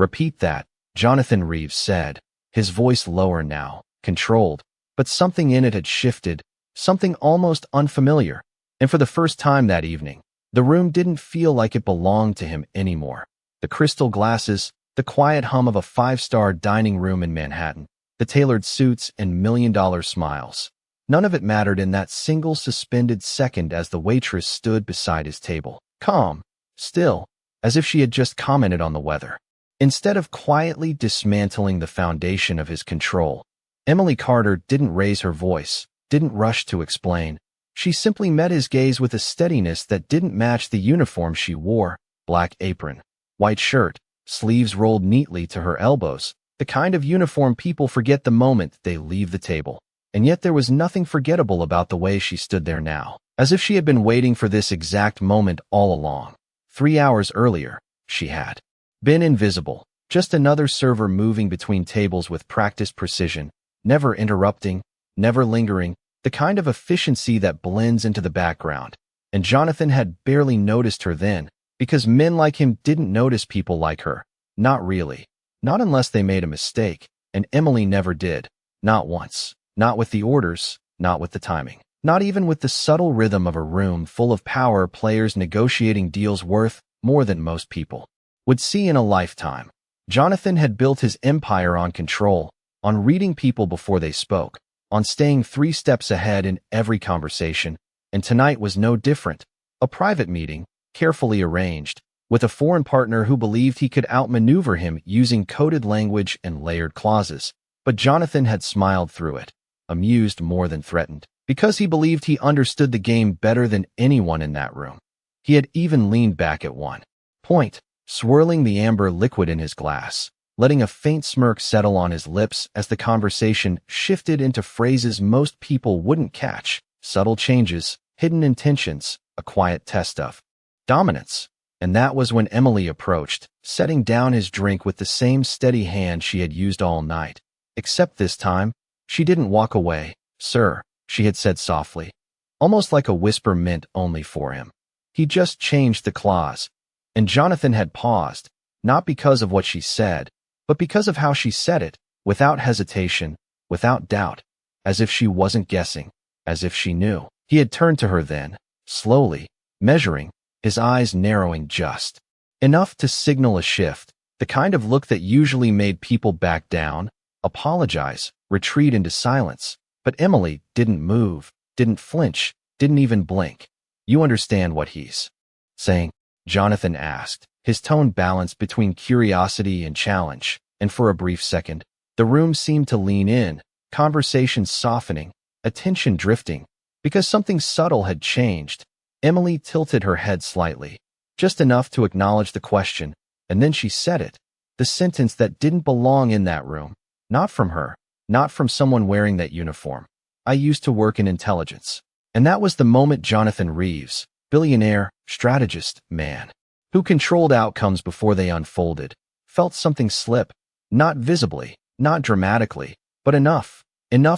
Repeat that, Jonathan Reeves said, his voice lower now, controlled, but something in it had shifted, something almost unfamiliar, and for the first time that evening, the room didn't feel like it belonged to him anymore. The crystal glasses, the quiet hum of a five-star dining room in Manhattan, the tailored suits and million-dollar smiles. None of it mattered in that single suspended second as the waitress stood beside his table, calm, still, as if she had just commented on the weather. Instead of quietly dismantling the foundation of his control, Emily Carter didn't raise her voice, didn't rush to explain. She simply met his gaze with a steadiness that didn't match the uniform she wore: black apron, white shirt, sleeves rolled neatly to her elbows, the kind of uniform people forget the moment they leave the table. And yet there was nothing forgettable about the way she stood there now, as if she had been waiting for this exact moment all along. 3 hours earlier, she had been invisible, just another server moving between tables with practiced precision, never interrupting, never lingering, the kind of efficiency that blends into the background. And Jonathan had barely noticed her then, because men like him didn't notice people like her. Not really. Not unless they made a mistake, and Emily never did. Not once. Not with the orders, not with the timing. Not even with the subtle rhythm of a room full of power players negotiating deals worth more than most people would see in a lifetime. Jonathan had built his empire on control, on reading people before they spoke, on staying 3 steps ahead in every conversation, and tonight was no different. A private meeting, carefully arranged, with a foreign partner who believed he could outmaneuver him using coded language and layered clauses. But Jonathan had smiled through it, amused more than threatened, because he believed he understood the game better than anyone in that room. He had even leaned back at one point, swirling the amber liquid in his glass, letting a faint smirk settle on his lips as the conversation shifted into phrases most people wouldn't catch, subtle changes, hidden intentions, a quiet test of dominance. And that was when Emily approached, setting down his drink with the same steady hand she had used all night. Except this time, she didn't walk away. "Sir," she had said softly, almost like a whisper meant only for him. He just changed the clause. And Jonathan had paused, not because of what she said, but because of how she said it, without hesitation, without doubt, as if she wasn't guessing, as if she knew. He had turned to her then, slowly, measuring, his eyes narrowing just enough to signal a shift, the kind of look that usually made people back down, apologize, retreat into silence. But Emily didn't move, didn't flinch, didn't even blink. "You understand what he's saying?" Jonathan asked, his tone balanced between curiosity and challenge, and for a brief second, the room seemed to lean in, conversation softening, attention drifting, because something subtle had changed. Emily tilted her head slightly, just enough to acknowledge the question, and then she said it, the sentence that didn't belong in that room. Not from her, not from someone wearing that uniform. "I used to work in intelligence." And that was the moment Jonathan Reeves, billionaire, strategist, man, who controlled outcomes before they unfolded, felt something slip, not visibly, not dramatically, but enough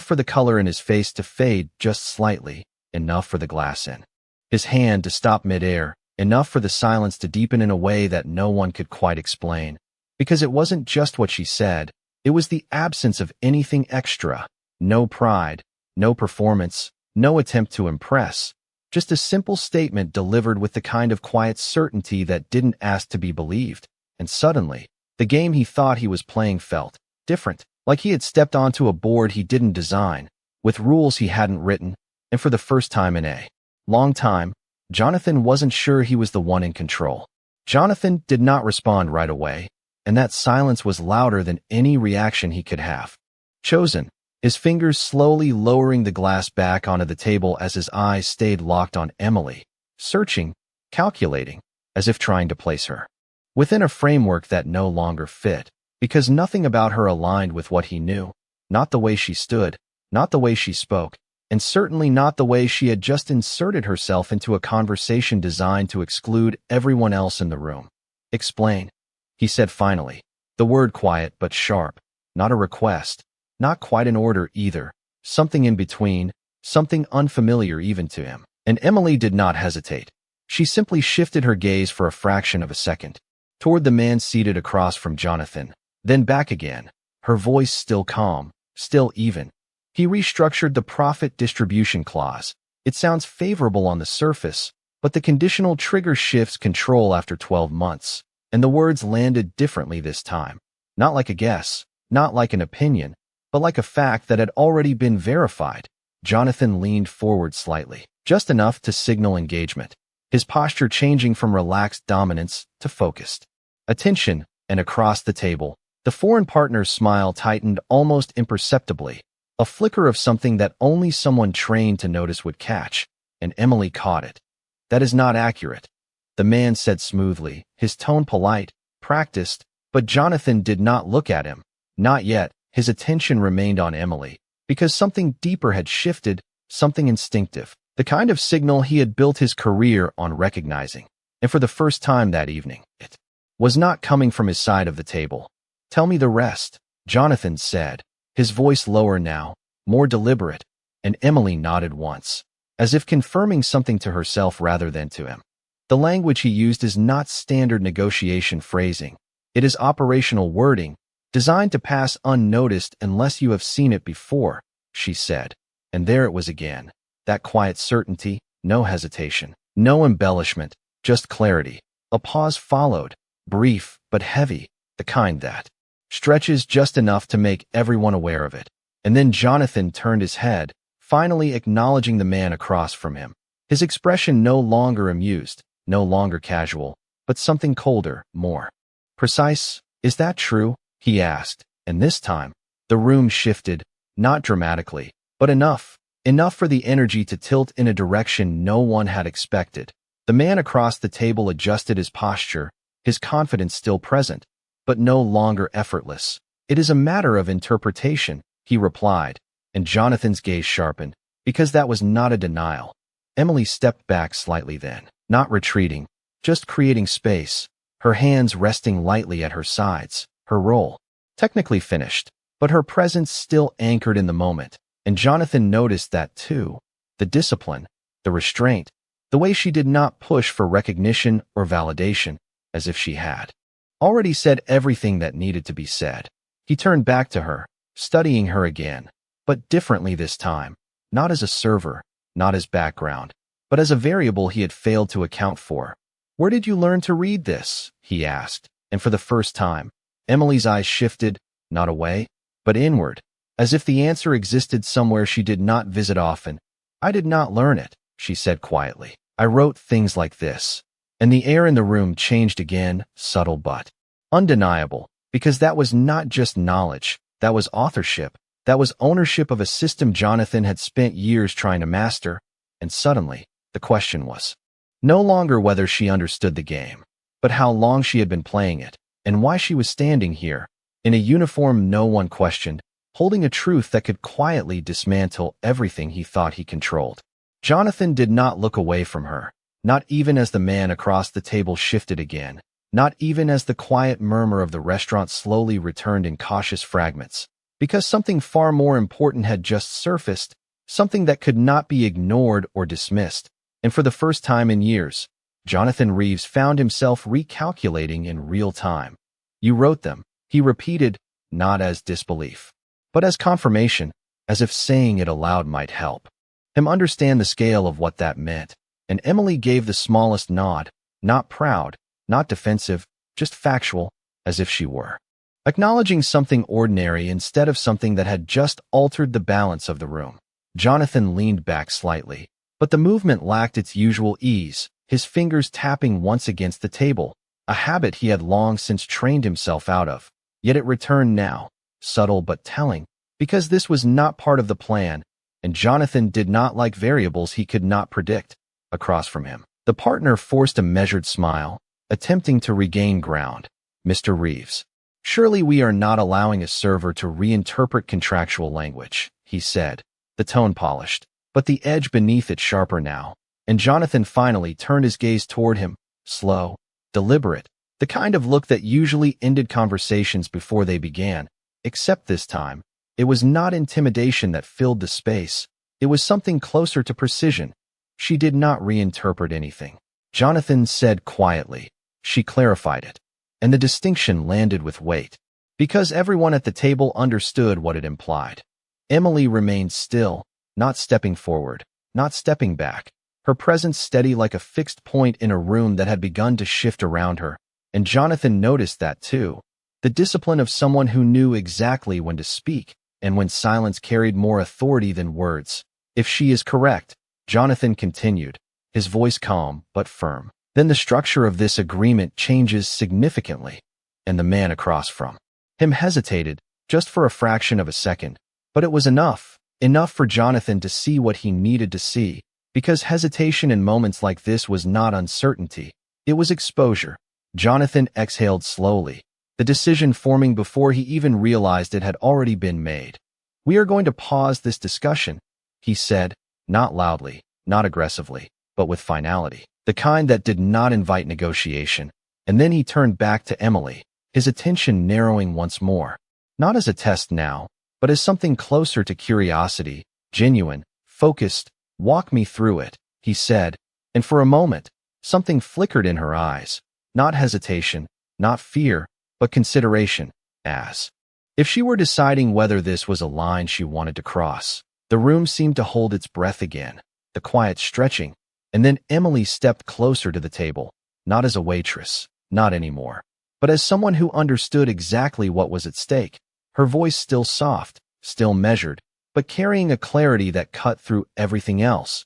for the color in his face to fade just slightly, enough for the glass in his hand to stop midair, enough for the silence to deepen in a way that no one could quite explain. Because it wasn't just what she said, it was the absence of anything extra. No pride, no performance, no attempt to impress. Just a simple statement delivered with the kind of quiet certainty that didn't ask to be believed. And suddenly, the game he thought he was playing felt different, like he had stepped onto a board he didn't design, with rules he hadn't written, and for the first time in a long time, Jonathan wasn't sure he was the one in control. Jonathan did not respond right away, and that silence was louder than any reaction he could have chosen, his fingers slowly lowering the glass back onto the table as his eyes stayed locked on Emily, searching, calculating, as if trying to place her within a framework that no longer fit, because nothing about her aligned with what he knew, not the way she stood, not the way she spoke, and certainly not the way she had just inserted herself into a conversation designed to exclude everyone else in the room. "Explain," he said finally, the word quiet but sharp, not a request, not quite an order either, something in between, something unfamiliar even to him. And Emily did not hesitate. She simply shifted her gaze for a fraction of a second. toward the man seated across from Jonathan, then back again, her voice still calm, still even. He restructured the profit distribution clause. It sounds favorable on the surface, but the conditional trigger shifts control after 12 months, and the words landed differently this time. Not like a guess, not like an opinion, but like a fact that had already been verified. Jonathan leaned forward slightly, just enough to signal engagement, his posture changing from relaxed dominance to focused attention, and across the table, the foreign partner's smile tightened almost imperceptibly, a flicker of something that only someone trained to notice would catch, and Emily caught it. "That is not accurate," the man said smoothly, his tone polite, practiced, but Jonathan did not look at him. Not yet. His attention remained on Emily, because something deeper had shifted, something instinctive, the kind of signal he had built his career on recognizing. And for the first time that evening, it was not coming from his side of the table. "Tell me the rest," Jonathan said, his voice lower now, more deliberate, and Emily nodded once, as if confirming something to herself rather than to him. The language he used is not standard negotiation phrasing. It is operational wording, designed to pass unnoticed unless you have seen it before, she said. And there it was again, that quiet certainty, no hesitation, no embellishment, just clarity. A pause followed, brief but heavy, the kind that stretches just enough to make everyone aware of it. And then Jonathan turned his head, finally acknowledging the man across from him. His expression no longer amused, no longer casual, but something colder, more precise. "Is that true?" he asked, and this time, the room shifted, not dramatically, but enough for the energy to tilt in a direction no one had expected. The man across the table adjusted his posture, his confidence still present, but no longer effortless. "It is a matter of interpretation," he replied, and Jonathan's gaze sharpened, because that was not a denial. Emily stepped back slightly then, not retreating, just creating space, her hands resting lightly at her sides, her role technically finished, but her presence still anchored in the moment, and Jonathan noticed that too. The discipline, the restraint, the way she did not push for recognition or validation, as if she had already said everything that needed to be said. He turned back to her, studying her again, but differently this time, not as a server, not as background, but as a variable he had failed to account for. "Where did you learn to read this?" he asked, and for the first time, Emily's eyes shifted, not away, but inward, as if the answer existed somewhere she did not visit often. "I did not learn it," she said quietly. "I wrote things like this." And the air in the room changed again, subtle but undeniable, because that was not just knowledge, that was authorship, that was ownership of a system Jonathan had spent years trying to master. And suddenly, the question was no longer whether she understood the game, but how long she had been playing it, and why she was standing here, in a uniform no one questioned, holding a truth that could quietly dismantle everything he thought he controlled. Jonathan did not look away from her, not even as the man across the table shifted again, not even as the quiet murmur of the restaurant slowly returned in cautious fragments, because something far more important had just surfaced, something that could not be ignored or dismissed. And for the first time in years, Jonathan Reeves found himself recalculating in real time. "You wrote them," he repeated, not as disbelief, but as confirmation, as if saying it aloud might help him understand the scale of what that meant. And Emily gave the smallest nod, not proud, not defensive, just factual, as if she were acknowledging something ordinary instead of something that had just altered the balance of the room. Jonathan leaned back slightly, but the movement lacked its usual ease, his fingers tapping once against the table, a habit he had long since trained himself out of. Yet it returned now, subtle but telling, because this was not part of the plan, and Jonathan did not like variables he could not predict. Across from him, the partner forced a measured smile, attempting to regain ground. "Mr. Reeves, surely we are not allowing a server to reinterpret contractual language," he said, the tone polished, but the edge beneath it sharper now. And Jonathan finally turned his gaze toward him, slow, deliberate, the kind of look that usually ended conversations before they began, except this time, it was not intimidation that filled the space, it was something closer to precision. "She did not reinterpret anything," Jonathan said quietly. "She clarified it." and the distinction landed with weight, because everyone at the table understood what it implied. Emily remained still, not stepping forward, not stepping back, her presence steady like a fixed point in a room that had begun to shift around her, and Jonathan noticed that too. The discipline of someone who knew exactly when to speak, and when silence carried more authority than words. If she is correct, Jonathan continued, his voice calm but firm, then the structure of this agreement changes significantly. And the man across from him hesitated, just for a fraction of a second, but it was enough for Jonathan to see what he needed to see, because hesitation in moments like this was not uncertainty, it was exposure. Jonathan exhaled slowly, the decision forming before he even realized it had already been made. "We are going to pause this discussion," he said, not loudly, not aggressively, but with finality, the kind that did not invite negotiation. And then he turned back to Emily, his attention narrowing once more, not as a test now, but as something closer to curiosity, genuine, focused. "Walk me through it," he said, and for a moment, something flickered in her eyes, not hesitation, not fear, but consideration, as if she were deciding whether this was a line she wanted to cross. The room seemed to hold its breath again, the quiet stretching, and then Emily stepped closer to the table, not as a waitress, not anymore, but as someone who understood exactly what was at stake, her voice still soft, still measured, but carrying a clarity that cut through everything else.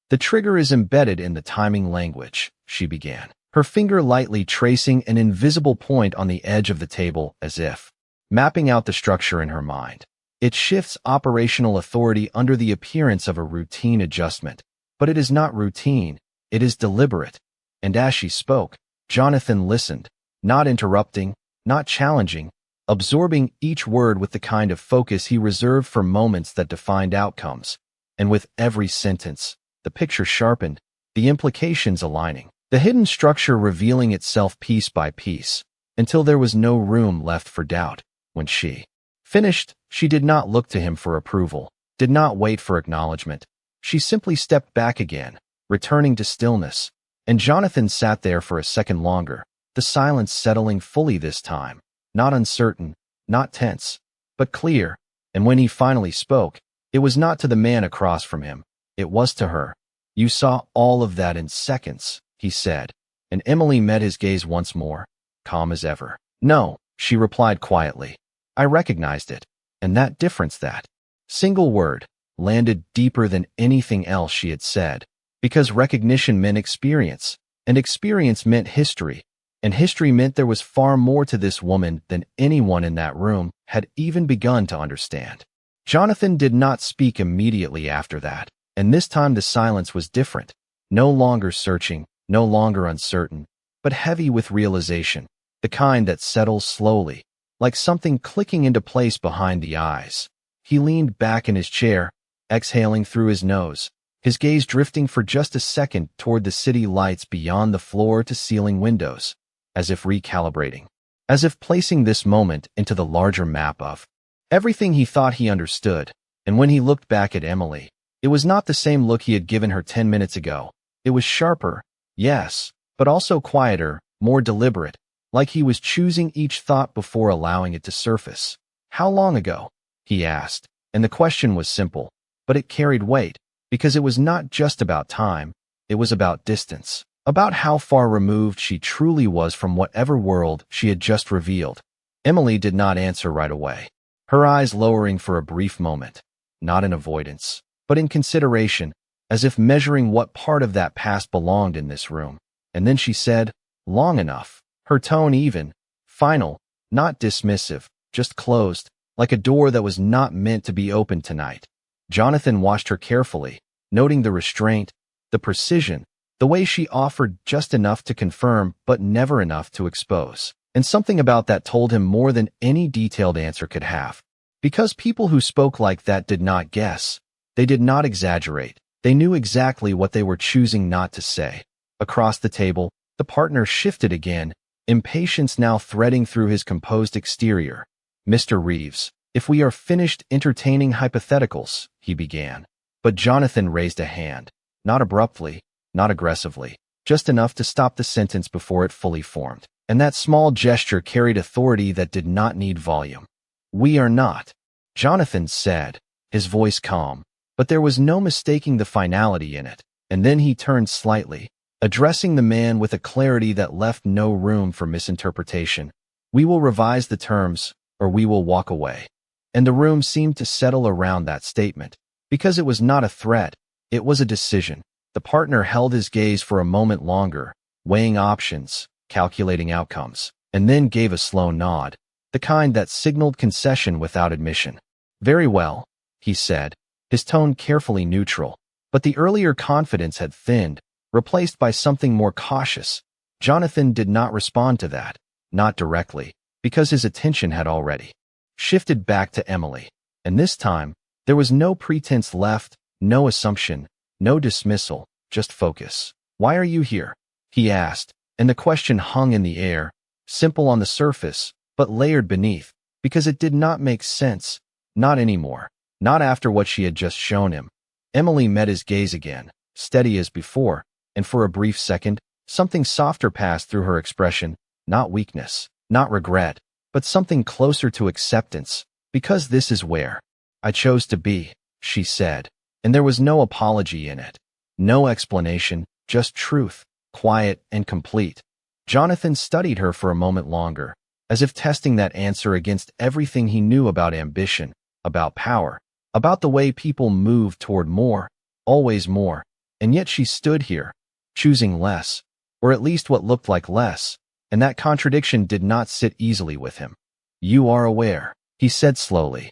"The trigger is embedded in the timing language," she began, her finger lightly tracing an invisible point on the edge of the table as if mapping out the structure in her mind. "It shifts operational authority under the appearance of a routine adjustment, but it is not routine, it is deliberate." And as she spoke, Jonathan listened, not interrupting, not challenging, absorbing each word with the kind of focus he reserved for moments that defined outcomes. And with every sentence, the picture sharpened, the implications aligning, the hidden structure revealing itself piece by piece, until there was no room left for doubt. When she finished, she did not look to him for approval, did not wait for acknowledgement. She simply stepped back again, returning to stillness, and Jonathan sat there for a second longer, the silence settling fully this time. Not uncertain, not tense, but clear, and when he finally spoke, it was not to the man across from him, it was to her. "You saw all of that in seconds," he said, and Emily met his gaze once more, calm as ever. "No," she replied quietly. "I recognized it, and that difference, that single word, landed deeper than anything else she had said, because recognition meant experience, and experience meant history. And history meant there was far more to this woman than anyone in that room had even begun to understand." Jonathan did not speak immediately after that, and this time the silence was different, no longer searching, no longer uncertain, but heavy with realization, the kind that settles slowly, like something clicking into place behind the eyes. He leaned back in his chair, exhaling through his nose, his gaze drifting for just a second toward the city lights beyond the floor-to-ceiling windows, as if recalibrating, as if placing this moment into the larger map of everything he thought he understood. And when he looked back at Emily, it was not the same look he had given her 10 minutes ago. It was sharper, yes, but also quieter, more deliberate, like he was choosing each thought before allowing it to surface. "How long ago?" he asked, and the question was simple, but it carried weight, because it was not just about time, it was about distance. About how far removed she truly was from whatever world she had just revealed. Emily did not answer right away, her eyes lowering for a brief moment, not in avoidance, but in consideration, as if measuring what part of that past belonged in this room. And then she said, "Long enough," her tone even, final, not dismissive, just closed, like a door that was not meant to be opened tonight. Jonathan watched her carefully, noting the restraint, the precision, the way she offered just enough to confirm but never enough to expose. And something about that told him more than any detailed answer could have. Because people who spoke like that did not guess. They did not exaggerate. They knew exactly what they were choosing not to say. Across the table, the partner shifted again, impatience now threading through his composed exterior. "Mr. Reeves, if we are finished entertaining hypotheticals," he began. But Jonathan raised a hand, not abruptly, not aggressively, just enough to stop the sentence before it fully formed. and that small gesture carried authority that did not need volume. "We are not," Jonathan said, his voice calm, but there was no mistaking the finality in it. And then he turned slightly, addressing the man with a clarity that left no room for misinterpretation. "We will revise the terms, or we will walk away." And the room seemed to settle around that statement, because it was not a threat, it was a decision. The partner held his gaze for a moment longer, weighing options, calculating outcomes, and then gave a slow nod, the kind that signaled concession without admission. "Very well," he said, his tone carefully neutral, but the earlier confidence had thinned, replaced by something more cautious. Jonathan did not respond to that, not directly, because his attention had already shifted back to Emily. And this time, there was no pretense left, no assumption, no dismissal, just focus. "Why are you here?" he asked, and the question hung in the air, simple on the surface, but layered beneath, because it did not make sense, not anymore, not after what she had just shown him. Emily met his gaze again, steady as before, and for a brief second, something softer passed through her expression, not weakness, not regret, but something closer to acceptance. "Because this is where I chose to be," she said, and there was no apology in it, no explanation, just truth, quiet and complete. Jonathan studied her for a moment longer, as if testing that answer against everything he knew about ambition, about power, about the way people move toward more, always more, and yet she stood here, choosing less, or at least what looked like less, and that contradiction did not sit easily with him. "You are aware," he said slowly,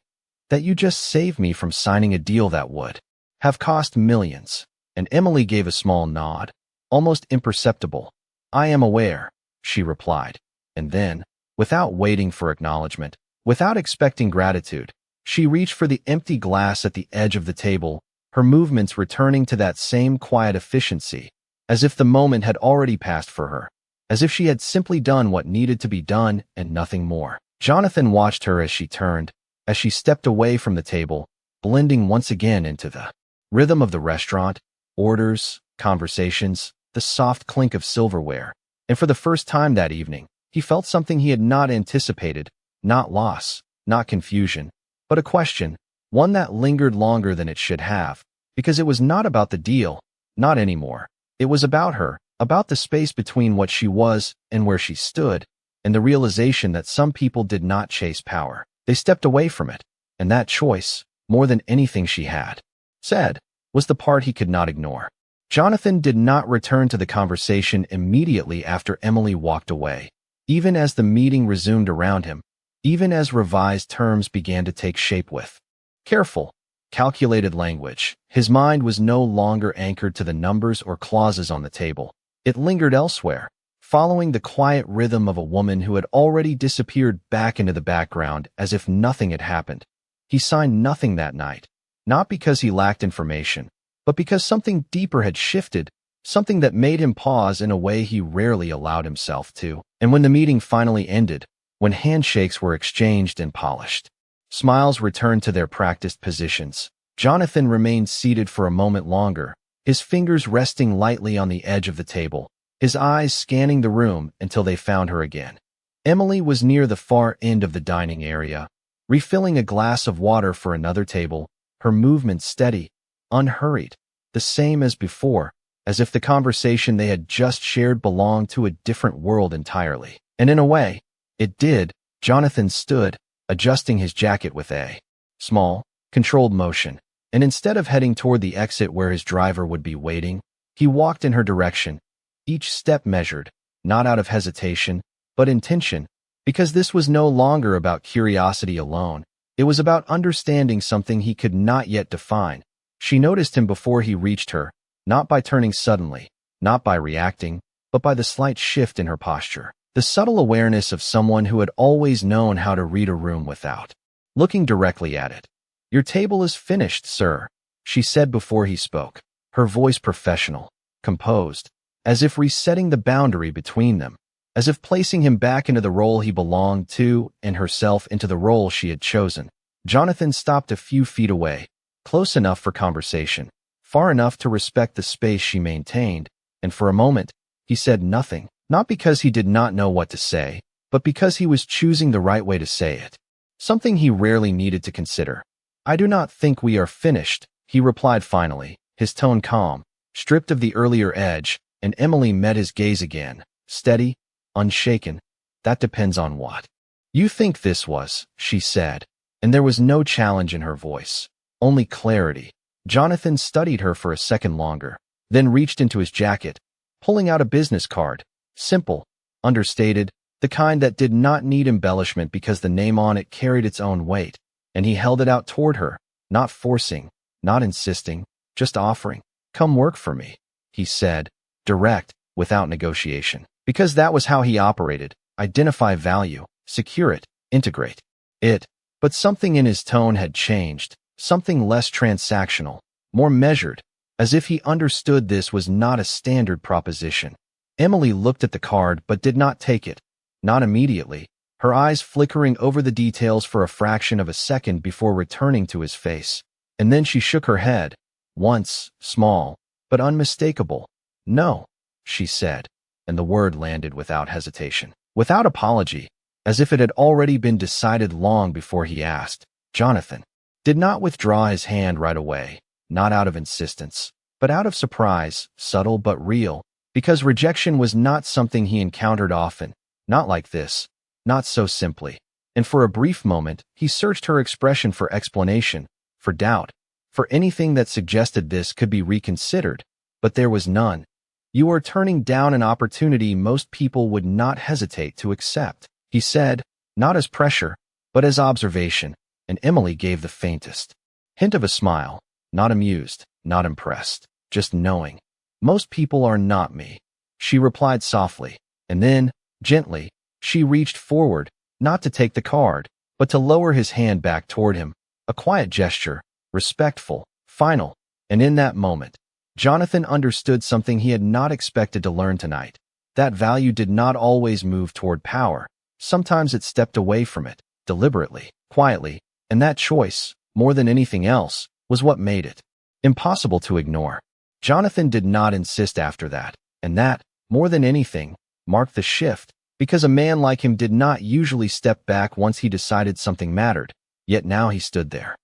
"that you just saved me from signing a deal that would have cost millions." And Emily gave a small nod, almost imperceptible. "I am aware," she replied, and then, without waiting for acknowledgement, without expecting gratitude, she reached for the empty glass at the edge of the table, her movements returning to that same quiet efficiency, as if the moment had already passed for her, as if she had simply done what needed to be done and nothing more. Jonathan watched her as she turned, as she stepped away from the table, blending once again into the rhythm of the restaurant, orders, conversations, the soft clink of silverware. And for the first time that evening, he felt something he had not anticipated, not loss, not confusion, but a question, one that lingered longer than it should have, because it was not about the deal, not anymore. It was about her, about the space between what she was and where she stood, and the realization that some people did not chase power. They stepped away from it, and that choice, more than anything she had said, was the part he could not ignore. Jonathan did not return to the conversation immediately after Emily walked away, even as the meeting resumed around him, even as revised terms began to take shape with careful, calculated language. His mind was no longer anchored to the numbers or clauses on the table. It lingered elsewhere, following the quiet rhythm of a woman who had already disappeared back into the background as if nothing had happened. He signed nothing that night, not because he lacked information, but because something deeper had shifted, something that made him pause in a way he rarely allowed himself to. And when the meeting finally ended, when handshakes were exchanged and polished, smiles returned to their practiced positions, Jonathan remained seated for a moment longer, his fingers resting lightly on the edge of the table, his eyes scanning the room until they found her again. Emily was near the far end of the dining area, refilling a glass of water for another table, her movements steady, unhurried, the same as before, as if the conversation they had just shared belonged to a different world entirely. And in a way, it did. Jonathan stood, adjusting his jacket with a small, controlled motion, and instead of heading toward the exit where his driver would be waiting, he walked in her direction, each step measured, not out of hesitation, but intention, because this was no longer about curiosity alone. It was about understanding something he could not yet define. She noticed him before he reached her, not by turning suddenly, not by reacting, but by the slight shift in her posture, the subtle awareness of someone who had always known how to read a room without looking directly at it. "Your table is finished, sir," she said before he spoke, her voice professional, composed, as if resetting the boundary between them, as if placing him back into the role he belonged to and herself into the role she had chosen. Jonathan stopped a few feet away, close enough for conversation, far enough to respect the space she maintained, and for a moment, he said nothing, Not because he did not know what to say, but because he was choosing the right way to say it. Something he rarely needed to consider. "I do not think we are finished," he replied finally, his tone calm, stripped of the earlier edge, and Emily met his gaze again, steady, unshaken. "That depends on what you think this was," she said, and there was no challenge in her voice, only clarity. Jonathan studied her for a second longer, then reached into his jacket, pulling out a business card, simple, understated, the kind that did not need embellishment because the name on it carried its own weight, and he held it out toward her, not forcing, not insisting, just offering. "Come work for me," he said, direct, without negotiation. Because that was how he operated: identify value, secure it, integrate it. But something in his tone had changed, something less transactional, more measured, as if he understood this was not a standard proposition. Emily looked at the card but did not take it, not immediately, her eyes flickering over the details for a fraction of a second before returning to his face. And then she shook her head, once small, but unmistakable. "No," she said, and the word landed without hesitation, without apology, as if it had already been decided long before he asked. Jonathan did not withdraw his hand right away, not out of insistence, but out of surprise, subtle but real, because rejection was not something he encountered often, not like this, not so simply. And for a brief moment, he searched her expression for explanation, for doubt, for anything that suggested this could be reconsidered, but there was none. "You are turning down an opportunity most people would not hesitate to accept," he said, not as pressure, but as observation, and Emily gave the faintest hint of a smile, not amused, not impressed, just knowing. "Most people are not me," she replied softly, and then, gently, she reached forward, not to take the card, but to lower his hand back toward him, a quiet gesture, respectful, final, and in that moment, Jonathan understood something he had not expected to learn tonight. That value did not always move toward power. Sometimes it stepped away from it, deliberately, quietly, and that choice, more than anything else, was what made it impossible to ignore. Jonathan did not insist after that, and that, more than anything, marked the shift, because a man like him did not usually step back once he decided something mattered, yet now he stood there.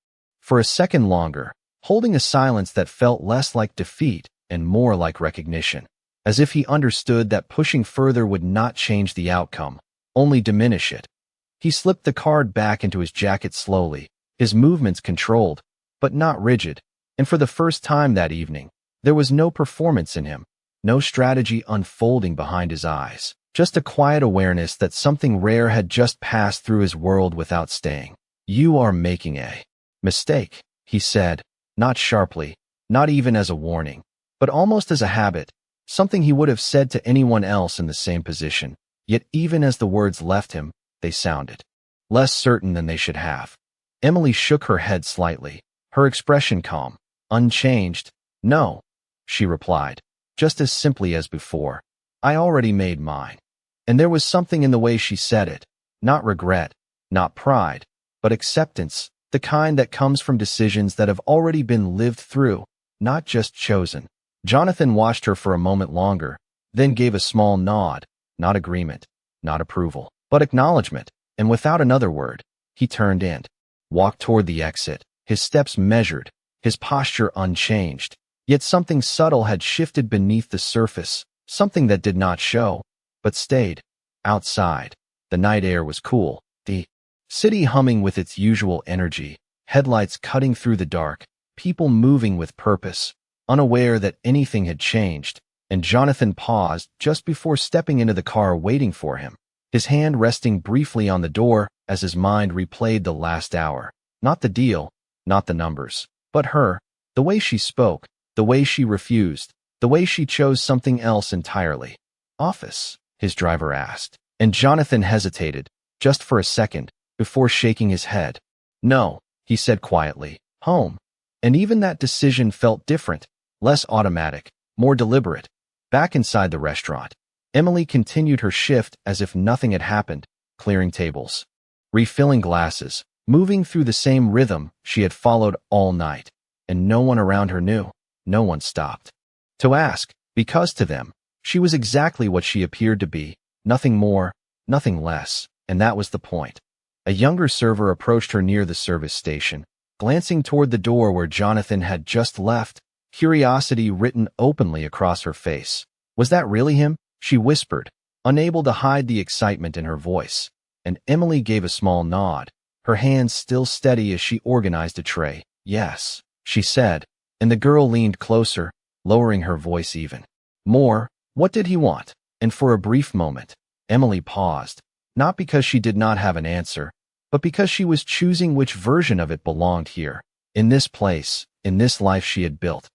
For a second longer, holding a silence that felt less like defeat and more like recognition, as if he understood that pushing further would not change the outcome, only diminish it. He slipped the card back into his jacket slowly, his movements controlled, but not rigid, and for the first time that evening, there was no performance in him, no strategy unfolding behind his eyes, just a quiet awareness that something rare had just passed through his world without staying. "You are making a mistake," he said, not sharply, not even as a warning, but almost as a habit, something he would have said to anyone else in the same position. Yet even as the words left him, they sounded less certain than they should have. Emily shook her head slightly, her expression calm, unchanged. "No," she replied, just as simply as before. "I already made mine." And there was something in the way she said it, not regret, not pride, but acceptance, the kind that comes from decisions that have already been lived through, not just chosen. Jonathan watched her for a moment longer, then gave a small nod, not agreement, not approval, but acknowledgement, and without another word, he turned and walked toward the exit, his steps measured, his posture unchanged. Yet something subtle had shifted beneath the surface, something that did not show, but stayed. Outside, the night air was cool, the city humming with its usual energy, headlights cutting through the dark, people moving with purpose, unaware that anything had changed, and Jonathan paused just before stepping into the car waiting for him, his hand resting briefly on the door as his mind replayed the last hour. Not the deal, not the numbers, but her, the way she spoke, the way she refused, the way she chose something else entirely. "Office?" his driver asked, and Jonathan hesitated, just for a second, before shaking his head. "No," he said quietly, "home." And even that decision felt different, less automatic, more deliberate. Back inside the restaurant, Emily continued her shift as if nothing had happened, clearing tables, refilling glasses, moving through the same rhythm she had followed all night, and no one around her knew, no one stopped to ask, because to them, She was exactly what she appeared to be, nothing more, nothing less, and that was the point. A younger server approached her near the service station, glancing toward the door where Jonathan had just left, curiosity written openly across her face. Was that really him? She whispered, unable to hide the excitement in her voice, and Emily gave a small nod, her hands still steady as she organized a tray. Yes, she said, and the girl leaned closer, lowering her voice even more. What did he want? And for a brief moment, Emily paused, not because she did not have an answer, but because she was choosing which version of it belonged here, in this place, in this life she had built.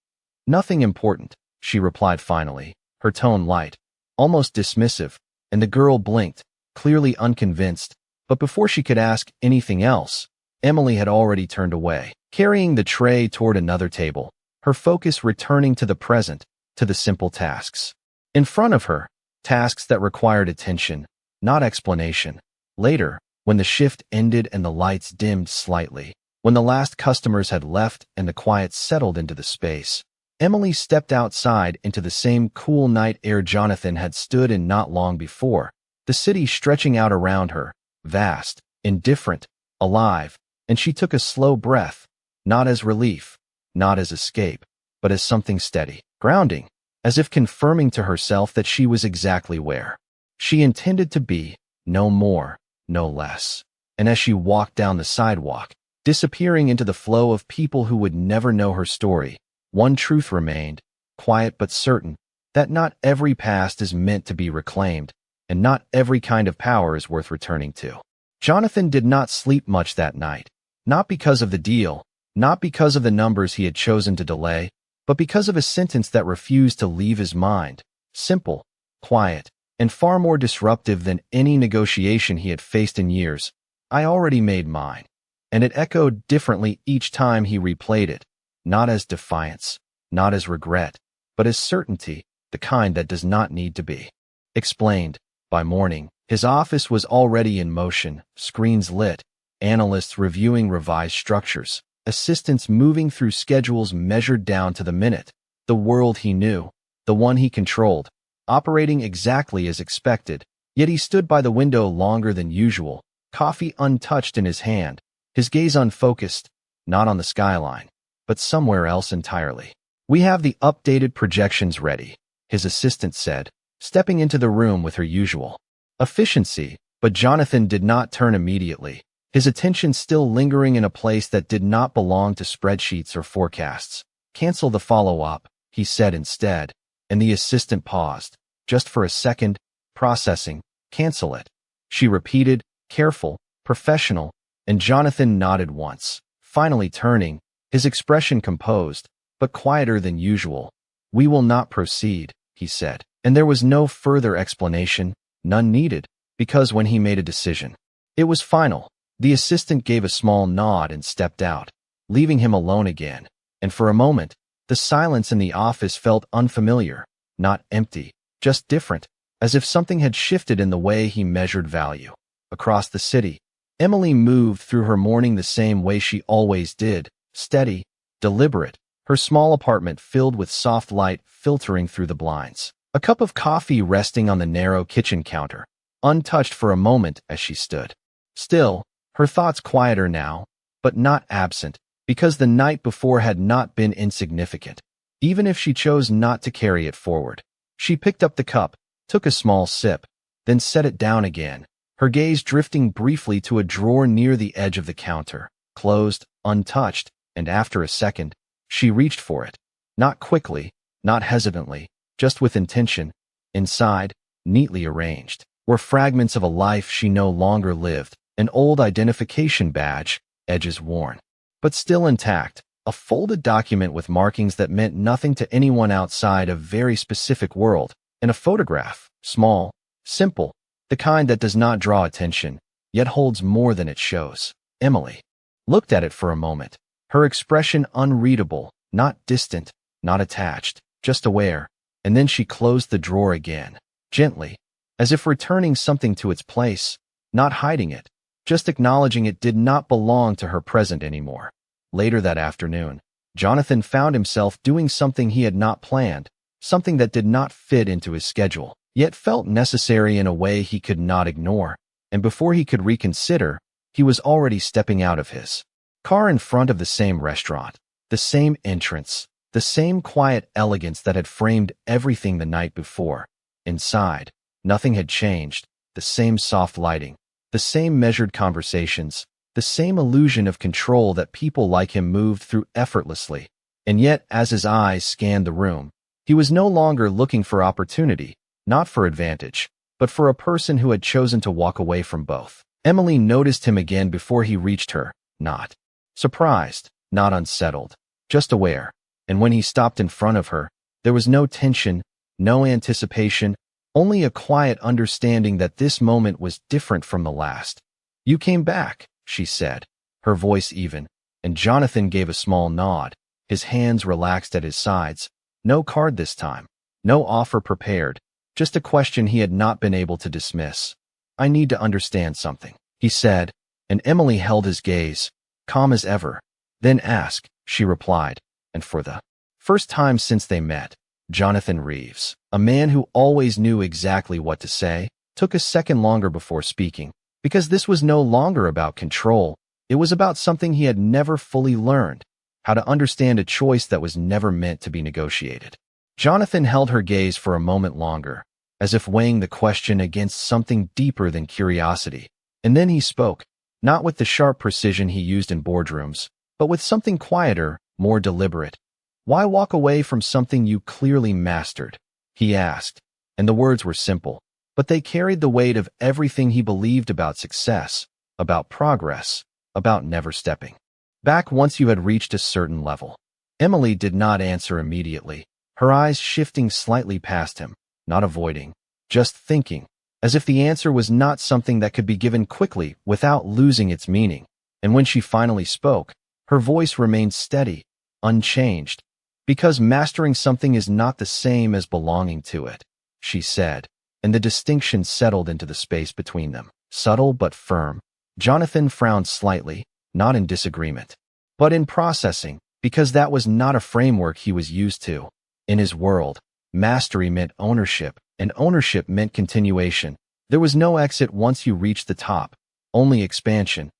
Nothing important, she replied finally, her tone light, almost dismissive, and the girl blinked, clearly unconvinced, but before she could ask anything else, Emily had already turned away, carrying the tray toward another table, her focus returning to the present, to the simple tasks in front of her, tasks that required attention, not explanation. Later, when the shift ended and the lights dimmed slightly, when the last customers had left and the quiet settled into the space, Emily stepped outside into the same cool night air Jonathan had stood in not long before, the city stretching out around her, vast, indifferent, alive, and she took a slow breath, not as relief, not as escape, but as something steady, grounding, as if confirming to herself that she was exactly where she intended to be, no more, no less. And as she walked down the sidewalk, disappearing into the flow of people who would never know her story, one truth remained, quiet but certain, that not every past is meant to be reclaimed, and not every kind of power is worth returning to. Jonathan did not sleep much that night, not because of the deal, not because of the numbers he had chosen to delay, but because of a sentence that refused to leave his mind, simple, quiet, and far more disruptive than any negotiation he had faced in years. I already made mine. And it echoed differently each time he replayed it, not as defiance, not as regret, but as certainty, the kind that does not need to be explained. By morning, his office was already in motion, screens lit, analysts reviewing revised structures, assistants moving through schedules measured down to the minute. The world he knew, the one he controlled, operating exactly as expected. Yet he stood by the window longer than usual, coffee untouched in his hand, his gaze unfocused, not on the skyline, but somewhere else entirely. "We have the updated projections ready," his assistant said, stepping into the room with her usual efficiency, but Jonathan did not turn immediately, his attention still lingering in a place that did not belong to spreadsheets or forecasts. "Cancel the follow-up," he said instead, and the assistant paused, just for a second, processing. "Cancel it," she repeated, careful, professional, and Jonathan nodded once, finally turning, his expression composed, but quieter than usual. "We will not proceed," he said, and there was no further explanation, none needed, because when he made a decision, it was final. The assistant gave a small nod and stepped out, leaving him alone again, and for a moment, the silence in the office felt unfamiliar, not empty, just different, as if something had shifted in the way he measured value. Across the city, Emily moved through her morning the same way she always did, steady, deliberate, her small apartment filled with soft light filtering through the blinds, a cup of coffee resting on the narrow kitchen counter, untouched for a moment as she stood. Still, her thoughts quieter now, but not absent, because the night before had not been insignificant, even if she chose not to carry it forward. She picked up the cup, took a small sip, then set it down again, her gaze drifting briefly to a drawer near the edge of the counter, closed, untouched, and after a second, she reached for it. Not quickly, not hesitantly, just with intention. Inside, neatly arranged, were fragments of a life she no longer lived, an old identification badge, edges worn, but still intact, a folded document with markings that meant nothing to anyone outside a very specific world, and a photograph, small, simple, the kind that does not draw attention, yet holds more than it shows. Emily looked at it for a moment, her expression unreadable, not distant, not attached, just aware, and then she closed the drawer again, gently, as if returning something to its place, not hiding it, just acknowledging it did not belong to her present anymore. Later that afternoon, Jonathan found himself doing something he had not planned, something that did not fit into his schedule, yet felt necessary in a way he could not ignore, and before he could reconsider, he was already stepping out of his car in front of the same restaurant, the same entrance, the same quiet elegance that had framed everything the night before. Inside, nothing had changed, the same soft lighting, the same measured conversations, the same illusion of control that people like him moved through effortlessly. And yet, as his eyes scanned the room, he was no longer looking for opportunity, not for advantage, but for a person who had chosen to walk away from both. Emily noticed him again before he reached her, not surprised, not unsettled, just aware. And when he stopped in front of her, there was no tension, no anticipation, only a quiet understanding that this moment was different from the last. "You came back," she said, her voice even, and Jonathan gave a small nod, his hands relaxed at his sides. No card this time, no offer prepared, just a question he had not been able to dismiss. "I need to understand something," he said, and Emily held his gaze, calm as ever. "Then ask," she replied, and for the first time since they met, Jonathan Reeves, a man who always knew exactly what to say, took a second longer before speaking, because this was no longer about control, it was about something he had never fully learned, how to understand a choice that was never meant to be negotiated. Jonathan held her gaze for a moment longer, as if weighing the question against something deeper than curiosity, and then he spoke, not with the sharp precision he used in boardrooms, but with something quieter, more deliberate. "Why walk away from something you clearly mastered?" he asked, and the words were simple, but they carried the weight of everything he believed about success, about progress, about never stepping back once you had reached a certain level. Emily did not answer immediately, her eyes shifting slightly past him, not avoiding, just thinking, as if the answer was not something that could be given quickly without losing its meaning. And when she finally spoke, her voice remained steady, unchanged. "Because mastering something is not the same as belonging to it," she said, and the distinction settled into the space between them, subtle but firm. Jonathan frowned slightly, not in disagreement, but in processing, because that was not a framework he was used to. In his world, mastery meant ownership, and ownership meant continuation. There was no exit once you reached the top, only expansion.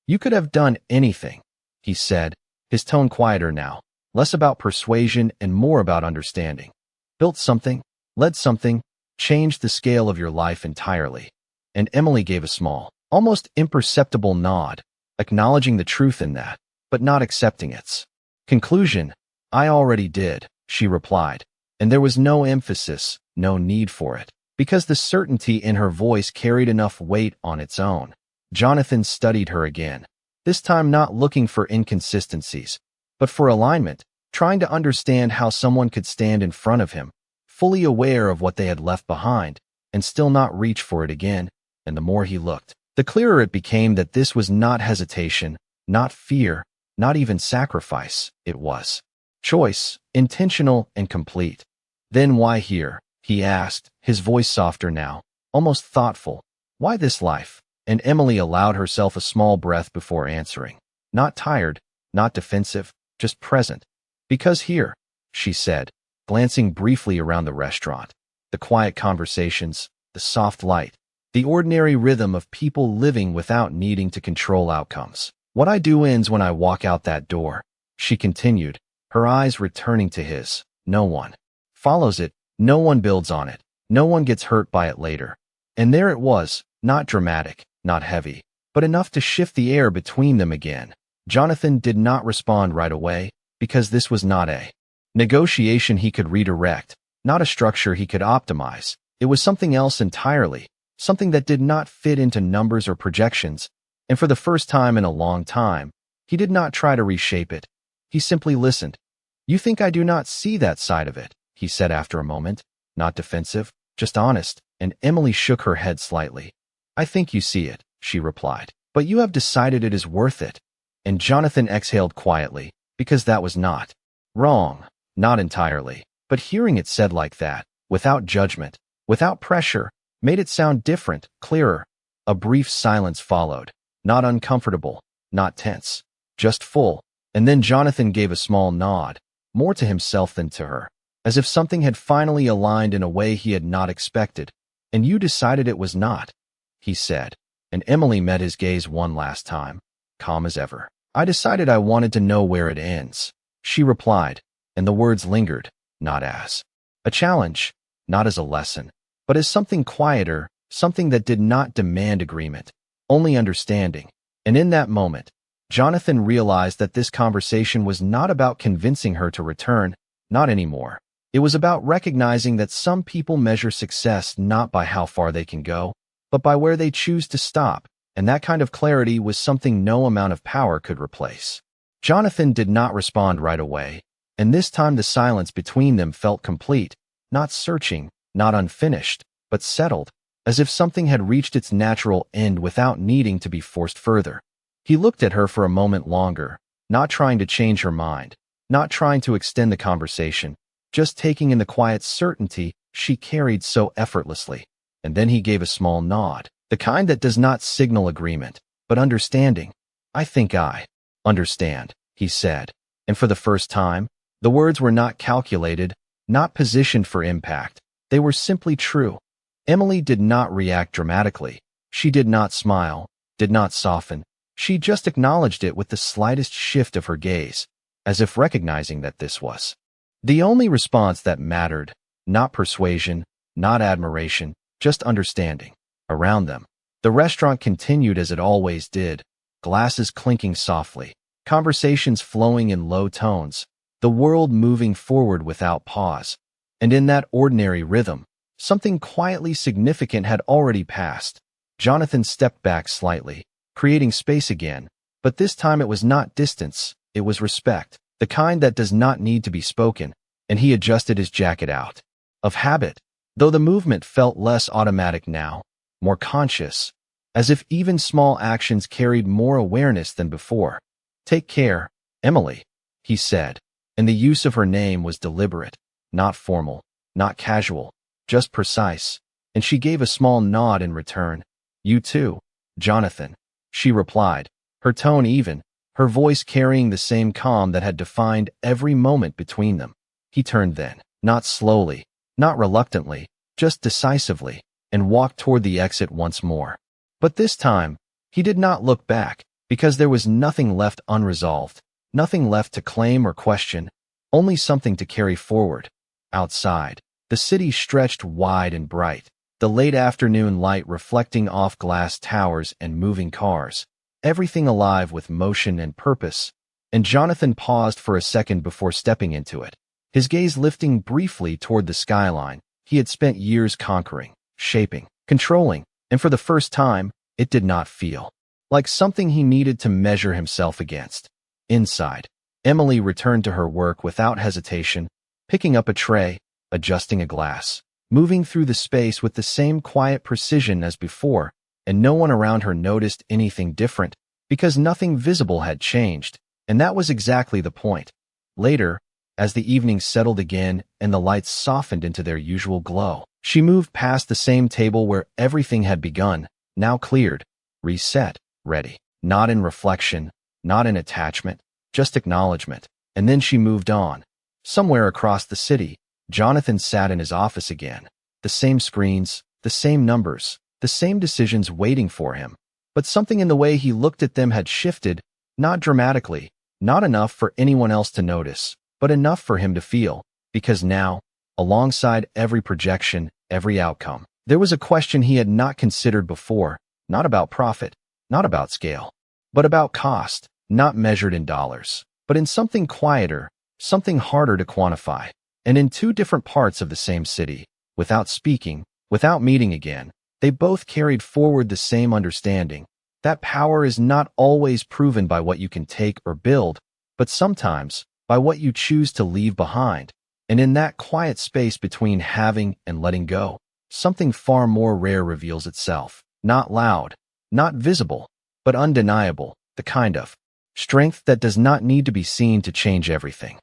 "You could have done anything," he said, his tone quieter now, less about persuasion and more about understanding. "Built something, led something, changed the scale of your life entirely." And Emily gave a small, almost imperceptible nod, acknowledging the truth in that, but not accepting its conclusion. "I already did," she replied, and there was no emphasis, no need for it, because the certainty in her voice carried enough weight on its own. Jonathan studied her again, this time not looking for inconsistencies, but for alignment, trying to understand how someone could stand in front of him, fully aware of what they had left behind, and still not reach for it again. And the more he looked, the clearer it became that this was not hesitation, not fear, not even sacrifice. It was choice, intentional and complete. "Then why here?" he asked, his voice softer now, almost thoughtful. "Why this life?" And Emily allowed herself a small breath before answering. Not tired, not defensive, just present. "Because here," she said, glancing briefly around the restaurant. The quiet conversations, the soft light, the ordinary rhythm of people living without needing to control outcomes. "What I do ends when I walk out that door," she continued, her eyes returning to his. "No one follows it, no one builds on it, no one gets hurt by it later." And there it was, not dramatic, not heavy, but enough to shift the air between them again. Jonathan did not respond right away, because this was not a negotiation he could redirect, not a structure he could optimize. It was something else entirely, something that did not fit into numbers or projections, and for the first time in a long time, he did not try to reshape it. He simply listened. "You think I do not see that side of it," he said after a moment, not defensive, just honest, and Emily shook her head slightly. "I think you see it," she replied, "but you have decided it is worth it." And Jonathan exhaled quietly, because that was not wrong, not entirely, but hearing it said like that, without judgment, without pressure, made it sound different, clearer. A brief silence followed, not uncomfortable, not tense, just full, and then Jonathan gave a small nod, more to himself than to her. as if something had finally aligned in a way he had not expected. "And you decided it was not," he said, and Emily met his gaze one last time, calm as ever. "I decided I wanted to know where it ends," she replied, and the words lingered, not as a challenge, not as a lesson, but as something quieter, something that did not demand agreement, only understanding. And in that moment, Jonathan realized that this conversation was not about convincing her to return, not anymore. It was about recognizing that some people measure success not by how far they can go, but by where they choose to stop, and that kind of clarity was something no amount of power could replace. Jonathan did not respond right away, and this time the silence between them felt complete, not searching, not unfinished, but settled, as if something had reached its natural end without needing to be forced further. He looked at her for a moment longer, not trying to change her mind, not trying to extend the conversation, just taking in the quiet certainty she carried so effortlessly. And then he gave a small nod, the kind that does not signal agreement, but understanding. "I think I understand," he said, and for the first time, the words were not calculated, not positioned for impact. They were simply true. Emily did not react dramatically. She did not smile, did not soften. She just acknowledged it with the slightest shift of her gaze, as if recognizing that this was the only response that mattered, not persuasion, not admiration, just understanding. Around them, the restaurant continued as it always did, glasses clinking softly, conversations flowing in low tones, the world moving forward without pause. And in that ordinary rhythm, something quietly significant had already passed. Jonathan stepped back slightly, creating space again, but this time it was not distance, it was respect, the kind that does not need to be spoken, and he adjusted his jacket out of habit, though the movement felt less automatic now, more conscious, as if even small actions carried more awareness than before. "Take care, Emily," he said, and the use of her name was deliberate, not formal, not casual, just precise, and she gave a small nod in return. "You too, Jonathan," she replied, her tone even, her voice carrying the same calm that had defined every moment between them. He turned then, not slowly, not reluctantly, just decisively, and walked toward the exit once more. But this time, he did not look back, because there was nothing left unresolved, nothing left to claim or question, only something to carry forward. Outside, the city stretched wide and bright, the late afternoon light reflecting off glass towers and moving cars, everything alive with motion and purpose, and Jonathan paused for a second before stepping into it, his gaze lifting briefly toward the skyline he had spent years conquering, shaping, controlling, and for the first time, it did not feel like something he needed to measure himself against. Inside, Emily returned to her work without hesitation, picking up a tray, adjusting a glass, moving through the space with the same quiet precision as before, and no one around her noticed anything different, because nothing visible had changed, and that was exactly the point. Later, as the evening settled again and the lights softened into their usual glow, she moved past the same table where everything had begun, now cleared, reset, ready, not in reflection, not in attachment, just acknowledgement, and then she moved on. Somewhere across the city, Jonathan sat in his office again, the same screens, the same numbers, the same decisions waiting for him, but something in the way he looked at them had shifted, not dramatically, not enough for anyone else to notice, but enough for him to feel, because now, alongside every projection, every outcome, there was a question he had not considered before, not about profit, not about scale, but about cost, not measured in dollars, but in something quieter, something harder to quantify, and in two different parts of the same city, without speaking, without meeting again, they both carried forward the same understanding, that power is not always proven by what you can take or build, but sometimes by what you choose to leave behind. And in that quiet space between having and letting go, something far more rare reveals itself, not loud, not visible, but undeniable, the kind of strength that does not need to be seen to change everything.